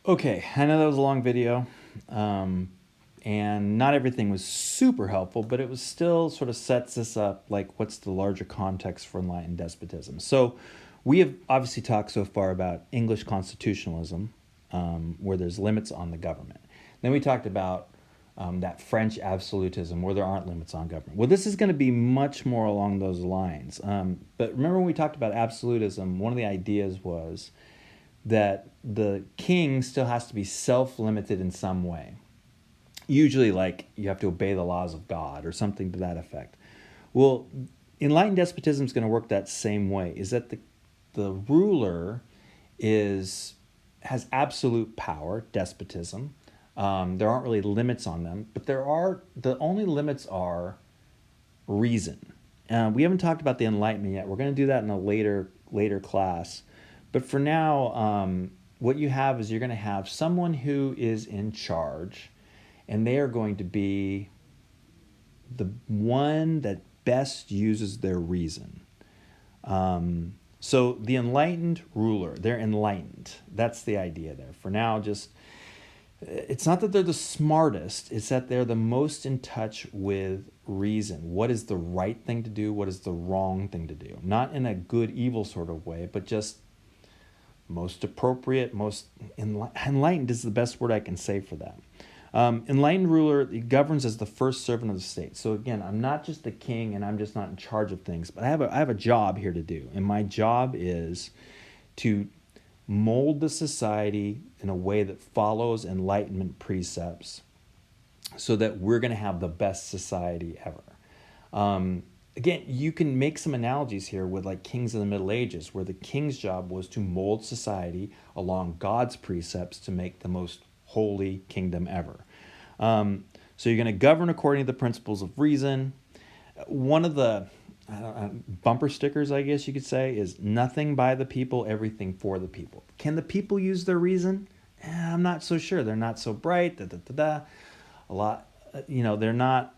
Okay, I know that was a long video, and not everything was super helpful, but it was still sort of sets this up like what's the larger context for enlightened despotism. So we have obviously talked so far about English constitutionalism, where there's limits on the government. Then we talked about that French absolutism, where there aren't limits on government. Well, this is going to be much more along those lines. But remember when we talked about absolutism, one of the ideas was that the king still has to be self-limited in some way. Usually, like, you have to obey the laws of God or something to that effect. Well, enlightened despotism is going to work that same way, is that the ruler has absolute power, despotism. There aren't really limits on them, but the only limits are reason. We haven't talked about the Enlightenment yet. We're going to do that in a later class. But for now, what you have is you're going to have someone who is in charge, and they are going to be the one that best uses their reason. So the enlightened ruler, they're enlightened. That's the idea there. For now, it's not that they're the smartest, it's that they're the most in touch with reason. What is the right thing to do? What is the wrong thing to do? Not in a good, evil sort of way, but just most appropriate, most enlightened is the best word I can say for that. Enlightened ruler, he governs as the first servant of the state. So again, I'm not just the king and I'm just not in charge of things, but I have a job here to do. And my job is to mold the society in a way that follows Enlightenment precepts so that we're going to have the best society ever. Again, you can make some analogies here with like kings in the Middle Ages, where the king's job was to mold society along God's precepts to make the most holy kingdom ever. So you're going to govern according to the principles of reason. One of the bumper stickers, I guess you could say, is nothing by the people, everything for the people. Can the people use their reason? I'm not so sure. They're not so bright. A lot, they're not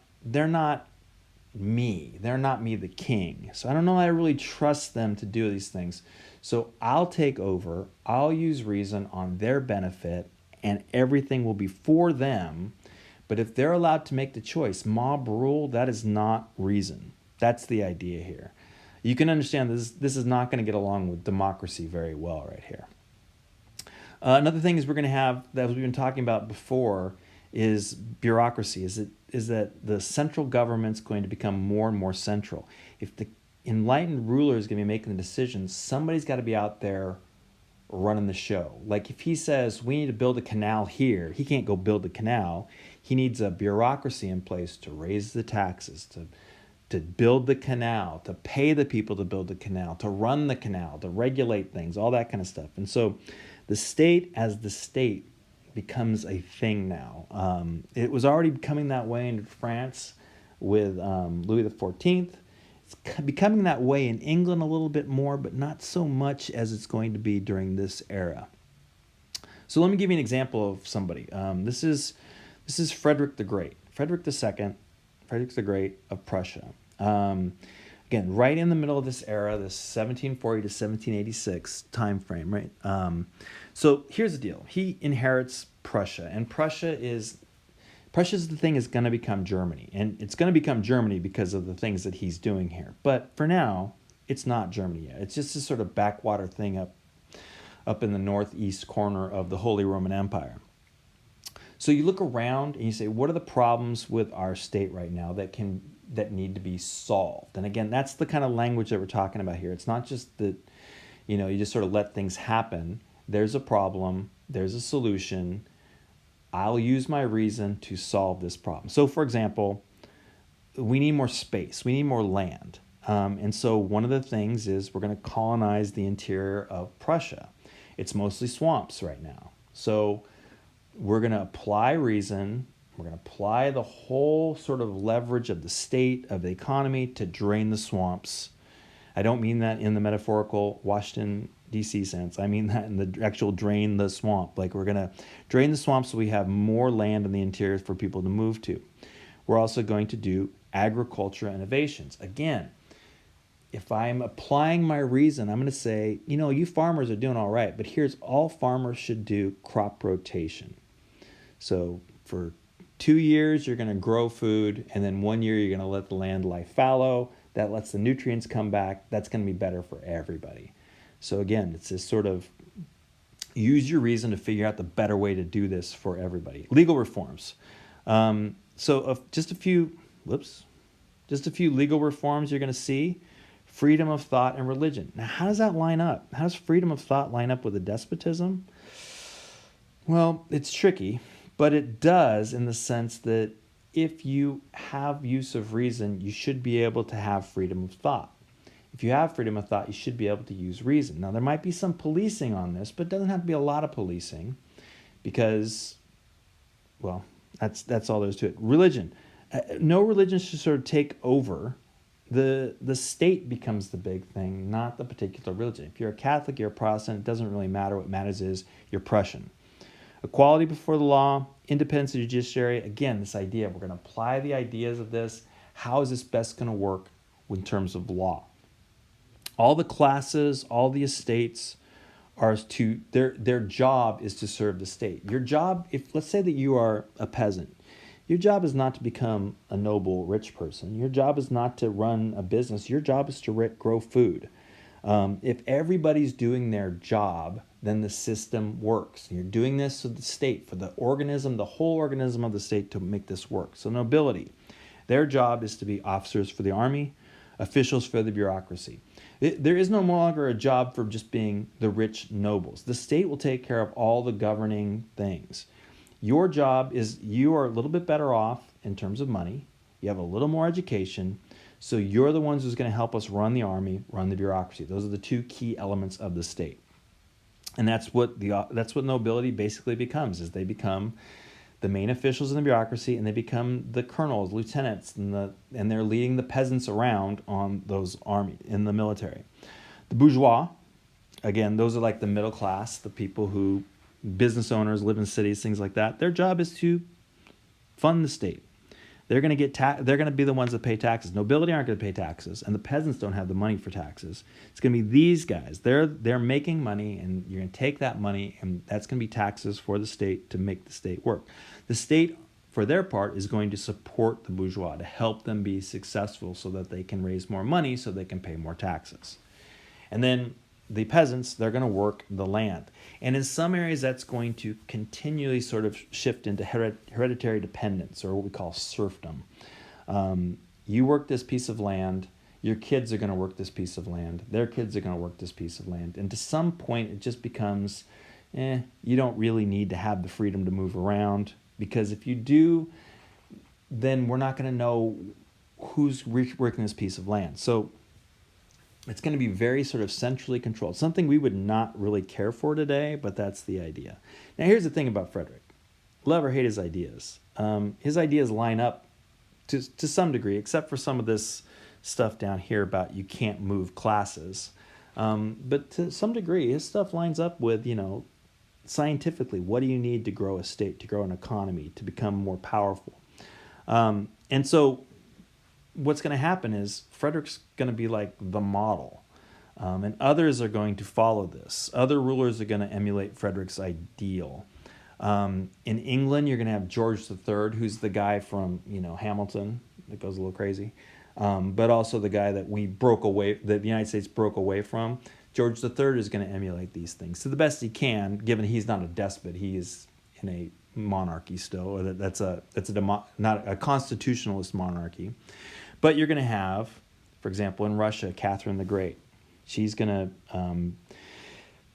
me. They're not me, the king. So I don't know I really trust them to do these things. So I'll take over. I'll use reason on their benefit, and everything will be for them. But if they're allowed to make the choice, mob rule, that is not reason. That's the idea here. You can understand this is not going to get along with democracy very well right here. Another thing is we're going to have, that we've been talking about before, is bureaucracy. Is that the central government's going to become more and more central. If the enlightened ruler is going to be making the decisions, somebody's got to be out there running the show. Like if he says we need to build a canal here, he can't go build the canal. He needs a bureaucracy in place to raise the taxes, to build the canal, to pay the people to build the canal, to run the canal, to regulate things, all that kind of stuff. And so the state as the state becomes a thing now. It was already becoming that way in France with Louis XIV. It's becoming that way in England a little bit more, but not so much as it's going to be during this era. So let me give you an example of somebody. This is Frederick the Great. Frederick II, Frederick the Great of Prussia. Again, right in the middle of this era, this 1740 to 1786 time frame, right? So here's the deal. He inherits Prussia, and Prussia's the thing is going to become Germany, and it's going to become Germany because of the things that he's doing here. But for now, it's not Germany yet. It's just this sort of backwater thing up in the northeast corner of the Holy Roman Empire. So you look around and you say, what are the problems with our state right now that need to be solved? And again, that's the kind of language that we're talking about here. It's not just that, you just sort of let things happen. There's a problem, there's a solution. I'll use my reason to solve this problem. So for example, we need more space, we need more land. And so one of the things is we're going to colonize the interior of Prussia. It's mostly swamps right now. So we're going to apply reason. We're going to apply the whole sort of leverage of the state, of the economy to drain the swamps. I don't mean that in the metaphorical Washington, D.C. sense. I mean that in the actual drain the swamp. Like we're going to drain the swamp so we have more land in the interior for people to move to. We're also going to do agriculture innovations. Again, if I'm applying my reason, I'm going to say, you farmers are doing all right, but here's all farmers should do: crop rotation. So for 2 years, you're going to grow food, and then 1 year, you're going to let the land lie fallow. That lets the nutrients come back. That's going to be better for everybody. So again, it's this sort of use your reason to figure out the better way to do this for everybody. Legal reforms. Just a few legal reforms you're going to see. Freedom of thought and religion. Now, how does that line up? How does freedom of thought line up with a despotism? Well, it's tricky, but it does in the sense that if you have use of reason, you should be able to have freedom of thought. If you have freedom of thought, you should be able to use reason. Now, there might be some policing on this, but it doesn't have to be a lot of policing because, well, that's all there is to it. Religion. No religion should sort of take over. The state becomes the big thing, not the particular religion. If you're a Catholic, you're a Protestant, it doesn't really matter. What matters is you're Prussian. Equality before the law, independence of the judiciary. Again, this idea, we're going to apply the ideas of this. How is this best going to work in terms of law? All the classes, all the estates are their job is to serve the state. Your job, if let's say that you are a peasant, your job is not to become a noble rich person. Your job is not to run a business. Your job is to grow food. If everybody's doing their job, then the system works. You're doing this for the state, for the organism, the whole organism of the state to make this work. So nobility, their job is to be officers for the army, officials for the bureaucracy. There is no longer a job for just being the rich nobles. The state will take care of all the governing things. Your job is you are a little bit better off in terms of money. You have a little more education. So you're the ones who's going to help us run the army, run the bureaucracy. Those are the two key elements of the state. And that's what nobility basically becomes, is they become the main officials in the bureaucracy, and they become the colonels, lieutenants, and they're leading the peasants around on those army in the military. The bourgeois, again, those are like the middle class, the people who, business owners, live in cities, things like that. Their job is to fund the state. They're going to they're going to be the ones that pay taxes. Nobility aren't going to pay taxes, and the peasants don't have the money for taxes. It's going to be these guys. They're making money, and you're going to take that money, and that's going to be taxes for the state to make the state work. The state, for their part, is going to support the bourgeois to help them be successful so that they can raise more money so they can pay more taxes. And then the peasants, they're going to work the land. And in some areas, that's going to continually sort of shift into hereditary dependence, or what we call serfdom. You work this piece of land, your kids are going to work this piece of land, their kids are going to work this piece of land. And to some point, it just becomes, you don't really need to have the freedom to move around, because if you do, then we're not going to know who's working this piece of land. So it's going to be very sort of centrally controlled, something we would not really care for today, but that's the idea. Now, here's the thing about Frederick. Love or hate his ideas. His ideas line up to some degree, except for some of this stuff down here about you can't move classes. But to some degree, his stuff lines up with, scientifically, what do you need to grow a state, to grow an economy, to become more powerful? And so what's going to happen is Frederick's going to be like the model, and others are going to follow this. Other rulers are going to emulate Frederick's ideal. In England, you're going to have George III, who's the guy from Hamilton that goes a little crazy, but also the guy that the United States broke away from. George III is going to emulate these things to the best he can, given he's not a despot. He is in a monarchy still, or not a constitutionalist monarchy. But you're going to have, for example, in Russia, Catherine the Great. She's going to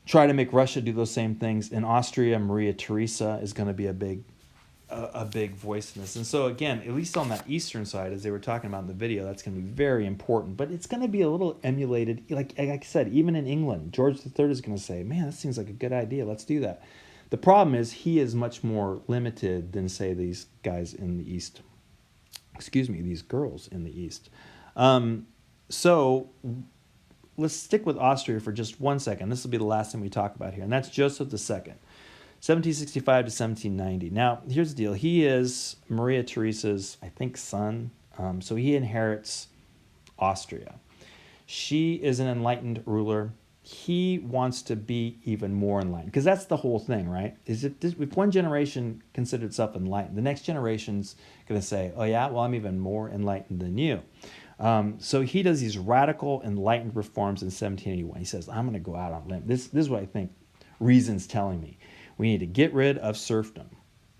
try to make Russia do those same things. In Austria, Maria Theresa is going to be a big voice in this. And so again, at least on that eastern side, as they were talking about in the video, that's going to be very important. But it's going to be a little emulated. Like I said, even in England, George III is going to say, man, that seems like a good idea. Let's do that. The problem is he is much more limited than, say, these guys in the East. These girls in the East. So let's stick with Austria for just 1 second. This will be the last thing we talk about here, and that's Joseph II, 1765 to 1790. Now, here's the deal. He is Maria Theresa's, I think, son, so he inherits Austria. She is an enlightened ruler. He wants to be even more enlightened, because that's the whole thing, right? Is if one generation considered itself enlightened, the next generation's going to say, oh yeah, well, I'm even more enlightened than you. So he does these radical enlightened reforms in 1781. He says, I'm going to go out on a limb. This is what I think reason's telling me. We need to get rid of serfdom.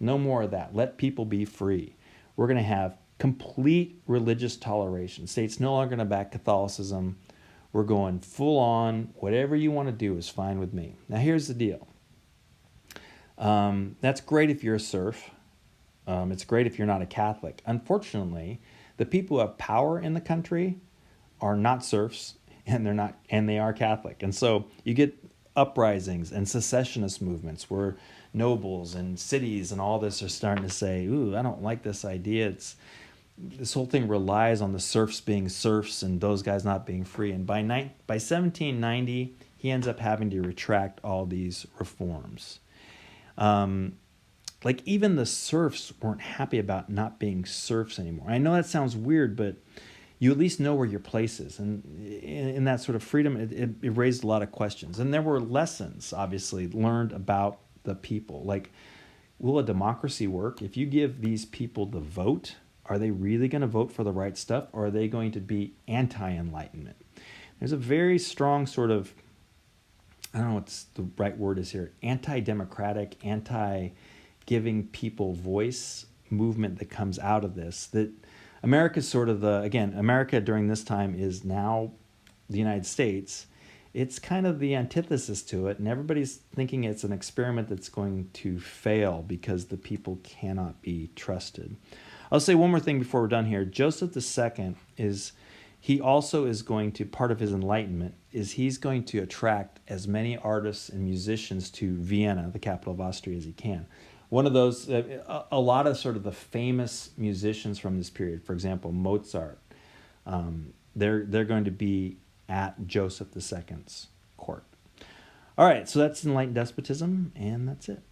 No more of that. Let people be free. We're going to have complete religious toleration. States no longer going to back Catholicism. We're going full on. Whatever you want to do is fine with me. Now here's the deal. That's great if you're a serf. It's great if you're not a Catholic. Unfortunately, the people who have power in the country are not serfs, and they are Catholic. And so you get uprisings and secessionist movements where nobles and cities and all this are starting to say, ooh, I don't like this idea. This whole thing relies on the serfs being serfs and those guys not being free. And by 1790, he ends up having to retract all these reforms. Like even the serfs weren't happy about not being serfs anymore. I know that sounds weird, but you at least know where your place is. And in that sort of freedom, it raised a lot of questions. And there were lessons, obviously, learned about the people. Like, will a democracy work? If you give these people the vote, are they really going to vote for the right stuff? Or are they going to be anti-enlightenment? There's a very strong sort of, I don't know what the right word is here, anti-democratic, anti-giving people voice movement that comes out of this. That America's sort of America during this time is now the United States. It's kind of the antithesis to it, and everybody's thinking it's an experiment that's going to fail because the people cannot be trusted. I'll say one more thing before we're done here. Joseph II he also is going to, part of his enlightenment, is he's going to attract as many artists and musicians to Vienna, the capital of Austria, as he can. One of those, a lot of sort of the famous musicians from this period, for example, Mozart, they're going to be at Joseph II's court. All right, so that's enlightened despotism, and that's it.